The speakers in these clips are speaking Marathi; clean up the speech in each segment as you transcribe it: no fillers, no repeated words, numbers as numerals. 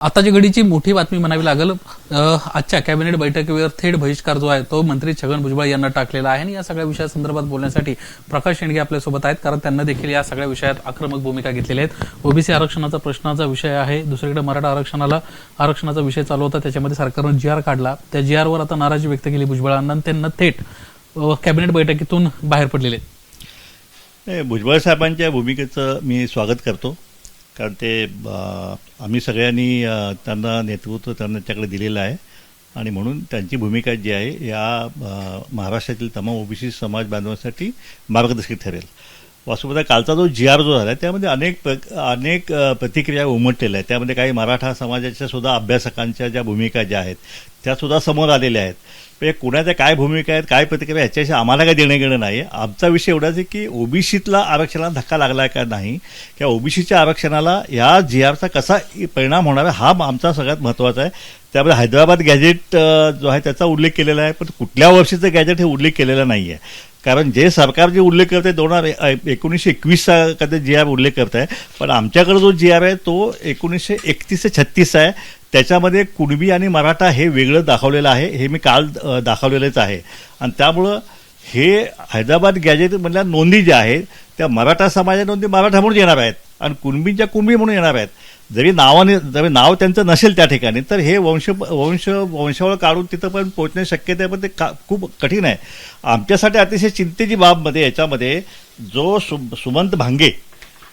आताची घडीची मोठी बातमी म्हणावी लागेल. आजच्या कॅबिनेट बैठकीवर थेट बहिष्कार जो आहे तो मंत्री छगन भुजबळ यांना टाकलेला आहे आणि या सगळ्या विषयासंदर्भात बोलण्यासाठी प्रकाश शेंडगे आपल्यासोबत आहेत, कारण त्यांना देखील या सगळ्या विषयात आक्रमक भूमिका घेतलेली आहेत. ओबीसी आरक्षणाचा प्रश्नाचा विषय आहे, दुसरीकडे मराठा आरक्षणाचा विषय चालू होता, त्याच्यामध्ये सरकारनं GR काढला. त्या GRवर आता नाराजी व्यक्त केली भुजबळांना, त्यांना थेट कॅबिनेट बैठकीतून बाहेर पडलेले आहेत. भुजबळ साहेबांच्या भूमिकेचं मी स्वागत करतो, कारण ते आम्ही सगळ्यांनी त्यांना नेतृत्व त्यांच्याकडे दिलेलं आहे आणि म्हणून त्यांची भूमिका जी आहे या महाराष्ट्रातील तमाम ओबीसी समाज बांधवांसाठी मार्गदर्शक ठरेल. वास्तवतः कालचा जो GR जो झाला त्यामध्ये अनेक प्रतिक्रिया उमटलेल्या आहेत. त्यामध्ये काही मराठा समाजाच्या सुद्धा अभ्यासकांच्या ज्या भूमिका ज्या आहेत त्यासुद्धा समोर आलेल्या आहेत. कुणाच्या काय भूमिका आहेत, काय प्रतिक्रिया, ह्याच्याशी आम्हाला काय देणं घेणं नाही. आमचा विषय एवढाच आहे की ओबीसीतला आरक्षणाला धक्का लागला का नाही, किंवा ओबीसीच्या आरक्षणाला या GRचा कसा परिणाम होणार आहे हा आमचा सगळ्यात महत्त्वाचा आहे. त्यामध्ये हैदराबाद गॅजेट जो आहे त्याचा उल्लेख केलेला आहे, पण कुठल्या वर्षीचं गॅजेट हे उल्लेख केलेला नाही आहे. कारण जे सरकार जे उल्लेख करत आहे 1921चा कधी GR उल्लेख करत आहे, पण आमच्याकडे जो GR आहे तो 1931 ते 36 आहे. त्याच्यामध्ये कुणबी आणि मराठा हे वेगळं दाखवलेलं आहे, हे मी काल दाखवलेलंच आहे. आणि त्यामुळं हे हैदराबाद गॅजेटमधल्या नोंदी ज्या आहेत त्या मराठा समाजाच्या नोंदी मराठा म्हणून येणार आहेत आणि कुणबींच्या कुणबी म्हणून येणार आहेत. जरी नाव त्यांचं नसेल त्या ठिकाणी तर हे वंशावळ काढून तिथं पण पोहोचण्याची शक्यता आहे, पण ते खूप कठीण आहे. आमच्यासाठी अतिशय चिंतेची बाबमध्ये याच्यामध्ये जो सुमंत भांगे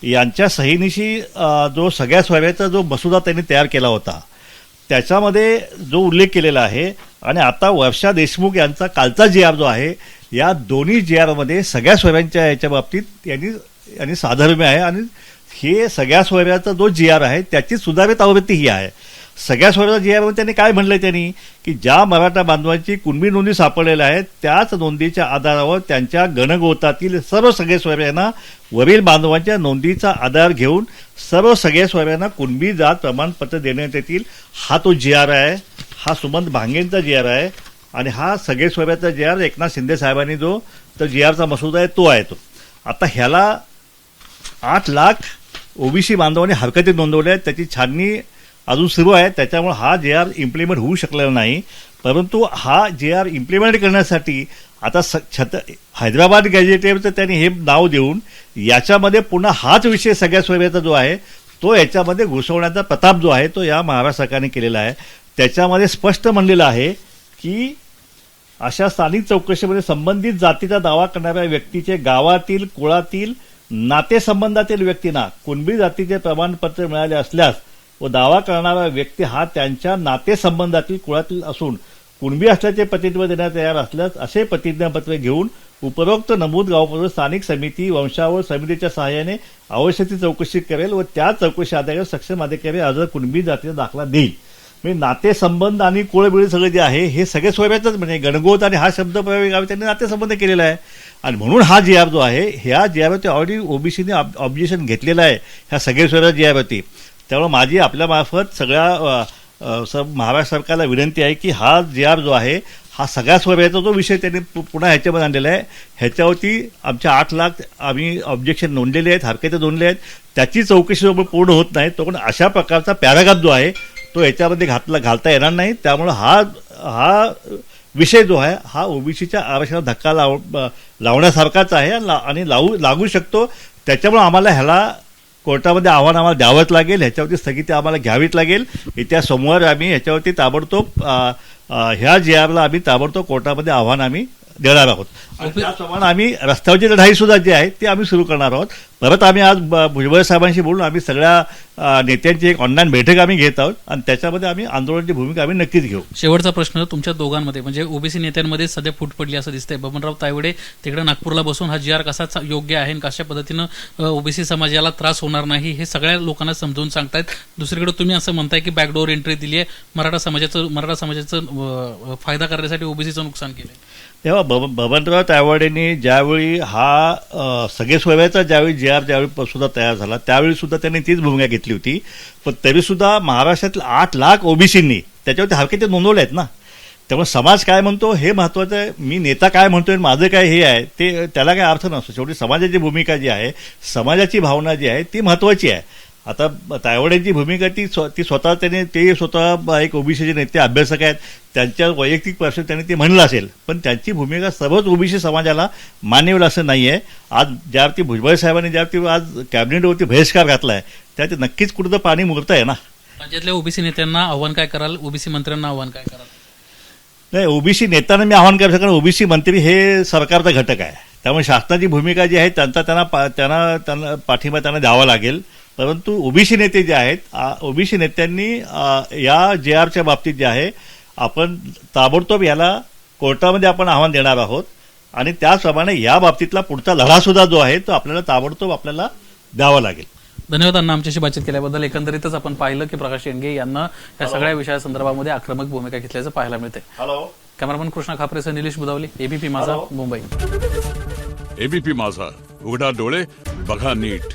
यांच्या सहीनिशी जो सगळ्या स्वराज्याचा जो मसुदा त्यांनी तयार केला होता त्याच्यामध्ये जो उल्लेख केलेला आहे आणि आता वर्षा देशमुख यांचा कालचा GR जो आहे या दोन्ही GRमध्ये सगळ्या स्वराज्यांच्या याच्या बाबतीत यांनी साधर्म्य आहे आणि हे सगळ्या स्वराज्याचा जो GR आहे त्याची सुधारित आवृत्ती ही आहे. सगळ्या स्वराज्याचा GRमध्ये त्यांनी काय म्हणलंय, त्यांनी की ज्या मराठा बांधवांची कुणबी नोंदी सापडलेल्या आहेत त्याच नोंदीच्या आधारावर त्यांच्या गणगोतातील सर्व सगळे स्वराज्यांना वरील बांधवांच्या नोंदीचा आधार घेऊन सर्व सगळ्या स्वराज्यांना कुणबी जात प्रमाणपत्र देण्यात येतील. हा तो GR आहे, हा सुमंत भांगेंचा GR आहे आणि हा सगळे स्वराज्याचा GR एकनाथ शिंदे साहेबांनी जो तर GRचा मसुदा आहे तो आहे. तो आता ह्याला 8 लाख ओबीसी बांधवांनी हरकती नोंदवल्या आहेत, त्याची छाननी अजून सुरू आहे. त्याच्यामुळे हा GR इम्प्लिमेंट होऊ शकलेला नाही. परंतु हा GR इम्प्लिमेंट करण्यासाठी आता हैदराबाद गॅजेटेचं त्यांनी हे नाव देऊन याच्यामध्ये पुन्हा हाच विषय सगळ्या स्वराज्याचा जो आहे तो याच्यामध्ये घुसवण्याचा प्रताप जो आहे तो या महाराष्ट्र सरकारने केलेला आहे. त्याच्यामध्ये स्पष्ट म्हणलेलं आहे की अशा स्थानिक चौकशीमध्ये संबंधित जातीचा दावा करणाऱ्या व्यक्तीचे गावातील कुळातील नातेसंबंधातील व्यक्तींना कुणबी जातीचे प्रमाणपत्र मिळाले असल्यास व दावा करणारा व्यक्ती हा त्यांच्या नातेसंबंधातील कुळातील असून कुणबी असल्याचे प्रतिज्ञा देण्यास तयार असल्यास असे प्रतिज्ञापत्र घेऊन उपरोक्त नमूद गावपातळीवर स्थानिक समिती वंशावळ समितीच्या सहाय्याने आवश्यक ती चौकशी करेल व त्या चौकशी आधारावर सक्षम अधिकारी अर्ज कुणबी जातीचा दाखला देईल. म्हणजे नातेसंबंध आणि कुळबिळ सगळं जे आहे हे सगळे स्वराज्याचंच, म्हणजे गणगोत आणि हा शब्द त्यांनी नातेसंबंध केलेला आहे आणि म्हणून हा GR जो आहे ह्या GRवरती ऑलरेडी ओबीसीने ऑब्जेक्शन घेतलेलं आहे ह्या सगळे स्वराज्य GRवरती. त्यामुळे माझी आपल्यामार्फत सगळ्या महाराष्ट्र सरकारला विनंती आहे की हा GR जो आहे हा सगळ्या स्वराज्याचा जो विषय त्यांनी पुन्हा ह्याच्यामध्ये आणलेला आहे ह्याच्यावरती आमच्या 8 लाख आम्ही ऑब्जेक्शन नोंदलेले आहेत, हरकती नोंदले आहेत. त्याची चौकशी जो पूर्ण होत नाही तो पण अशा प्रकारचा पॅराग्राफ जो आहे तो याच्यामध्ये घालता येणार नाही. त्यामुळं हा विषय जो आहे हा ओबीसीच्या आरक्षणाला धक्का लावण्यासारखाच आहे आणि लागू शकतो. त्याच्यामुळे आम्हाला ह्याला कोर्टामध्ये आम्हाला द्यावंच लागेल, ह्याच्यावरती स्थगिती आम्हाला घ्यावीच लागेल. येत्या सोमवार आम्ही ह्याच्यावरती ताबडतोब ह्या GRला आम्ही ताबडतोब कोर्टामध्ये आव्हान आम्ही देणार आहोत आणि त्याप्रमाणे आम्ही रस्त्यावरची लढाई सुद्धा जी आहे ती आम्ही सुरू करणार आहोत. परत आम्ही आज भुजबळ साहेबांशी बोलून आम्ही सगळ्या नेत्यांची एक ऑनलाईन बैठक आम्ही घेत आहोत आणि त्याच्यामध्ये आम्ही आंदोलनाची भूमिका आम्ही नक्कीच घेऊ. शेवटचा प्रश्न तुमच्या दोघांमध्ये, म्हणजे ओबीसी नेत्यांमध्ये सध्या फूट पडली असं दिसतंय. बबनराव तायवडे तिकडे नागपूरला बसून हा GR कसा योग्य आहे आणि कशा पद्धतीनं ओबीसी समाजाला त्रास होणार नाही हे सगळ्या लोकांना समजून सांगतायत. दुसरीकडे तुम्ही असं म्हणताय की बॅकडोर एंट्री दिली आहे, मराठा समाजाचं फायदा करण्यासाठी ओबीसीचं नुकसान केलंय. तेव्हा बबनराव तायवाडेंनी ज्यावेळी हा सगळे स्वराज्याचा ज्यावेळी ज्यावेळी सुद्धा तयार झाला त्यावेळी सुद्धा त्यांनी तीच भूमिका घेतली होती. पण तरीसुद्धा महाराष्ट्रातील 8 लाख ओबीसींनी त्याच्यावरती हरकती नोंदवल्या आहेत ना. त्यामुळे समाज काय म्हणतो हे महत्त्वाचं आहे. मी नेता काय म्हणतोय माझं काय हे आहे ते त्याला काय अर्थ नसतो. शेवटी समाजाची भूमिका जी आहे समाजाची भावना जी आहे ती महत्त्वाची आहे. आता तायवाड्यांची भूमिका ती स्वतः ते स्वतः एक ओबीसीचे नेते अभ्यासक आहेत, त्यांच्या वैयक्तिक प्रश्न त्यांनी ते म्हणलं असेल, पण त्यांची भूमिका सर्वच ओबीसी समाजाला मान्य होईल असं नाही आहे. आज ज्यावरती भुजबळ साहेबांनी ज्यावरती आज कॅबिनेटवरती बहिष्कार घातला आहे त्यात नक्कीच कुठं पाणी मुरत आहे ना. राज्यातल्या ओबीसी नेत्यांना आव्हान काय कराल, ओबीसी मंत्र्यांना आव्हान काय कराल? नाही, ओबीसी नेत्यांना मी आवाहन करतो, कारण ओबीसी मंत्री हे सरकारचा घटक आहे, त्यामुळे शासनाची भूमिका जी आहे त्यांना पाठिंबा त्यांना द्यावा लागेल. परंतु ओबीसी नेते जे आहेत, ओबीसी नेत्यांनी या JRच्या बाबतीत जे आहे आपण ताबडतोब याला कोर्टामध्ये आपण आव्हान देणार आहोत आणि त्याचप्रमाणे या बाबतीतला पुढचा लढा सुद्धा जो आहे तो आपल्याला ताबडतोब आपल्याला द्यावा लागेल. धन्यवाद अण्णा, आमच्याशी बातचीत केल्याबद्दल. एकंदरीतच आपण पाहिलं की प्रकाश शेंडगे यांना या सगळ्या विषयासंदर्भामध्ये आक्रमक भूमिका घेतल्याचं पाहायला मिळते. कॅमेरामन कृष्णा खापरेसह निलेश बुदावली, एबीपी माझा, मुंबई. एबीपी माझा, उघडा डोळे बघा नीट.